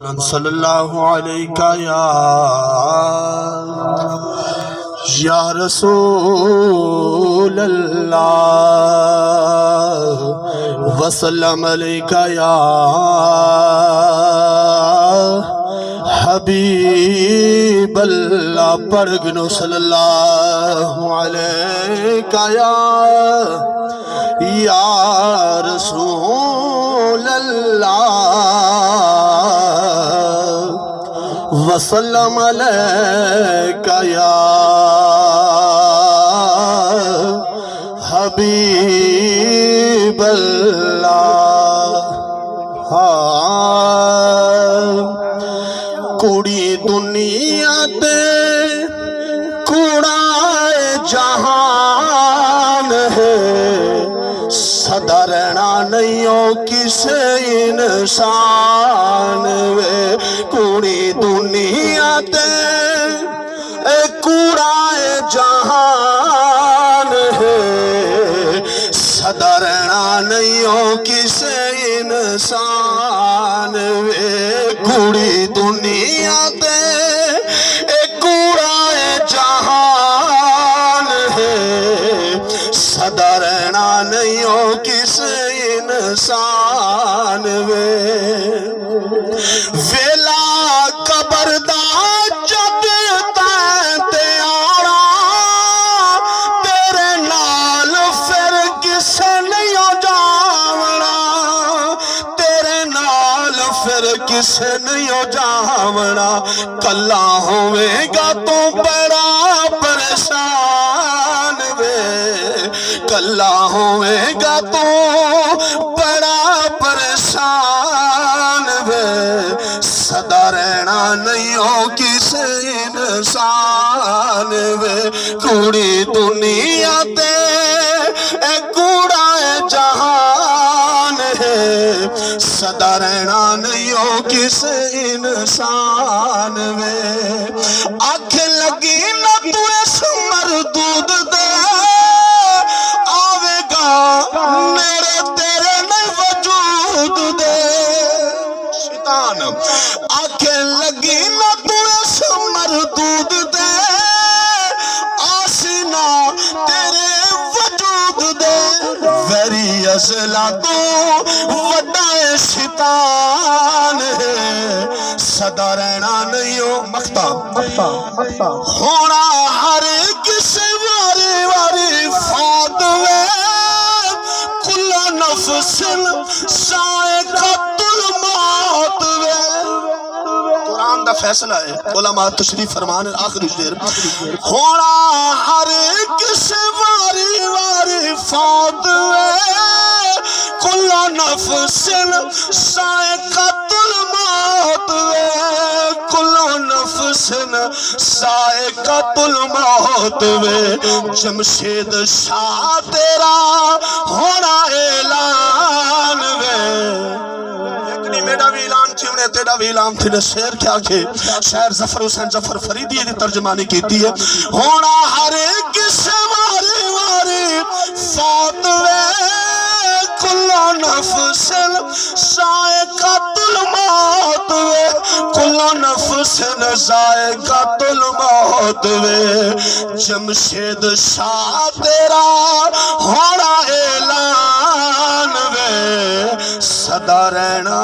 صلی اللہ علیہ یا رسول اللہ وسلم علیکہ یا حبیب اللہ پڑھ گنو صلی اللہ علیہ یا رسول اللہ وسلم علیکہ یا حبیب اللہ کوڑی دنیا تے کوڑا جہان ہے صدرنا نہیں ہو کسے انسان وے کوڑی دنیا تے کوڑا جہان ہے صدرنا نہیں ہو کسے انسان وے کوڑی دنیا تے کوڑا جہان ہے صدرنا نہیں ہو کسے انسان وے ویلا قبر دا جد تے آنا تیرے نال پھر کسے نہیں ہو جاونا تیرے نال پھر کسے نہیں ہو جاونا کلا ہوئے گا تو بڑا پریشان وے کلا ہوئے گا تو بڑا پریشان وے صدا رہنا نہیں ہو کسے انسان وے کوڑی دنیا تے کوڑا جہان ہے صدا رہنا نہیں ہو کسے انسان وے آنکھ لگی نہ تو اس مردود دے آوے گا میرے تیرے میں وجود دے شیطان آنکھ لگی نہ تو اس مردود دے آسنا تیرے وجود دے ویری ازلا تو وڈا شیطان ہے صدا رہنا نہیں ہو مختہ ہونا ہر کسی واری واری فات وے کل نفس ذائقۃ الموت وے قرآن دا فیصلہ ہے علماء تشریف فرمان آخری شعر ہونا ہر کسی واری واری فات وے کل نفس ذائقۃ الموت وے کل نفس ذائقۃ الموت وے جمشید شاہ تیرا ہونا اعلان وے میرا بھی اعلان تھی انہیں تیرا بھی اعلان تھی شعر کیا کہ شاعر ظفر حسین ظفر فریدی نے ترجمانی کیتی ہے ہونا ہر ایک سے واری واری فات وے کل نفس ذائقۃ الموت وے کل نفس ذائقۃ الموت وے جمشید شاہ تیرا ہونا اعلان وے صدا رہنا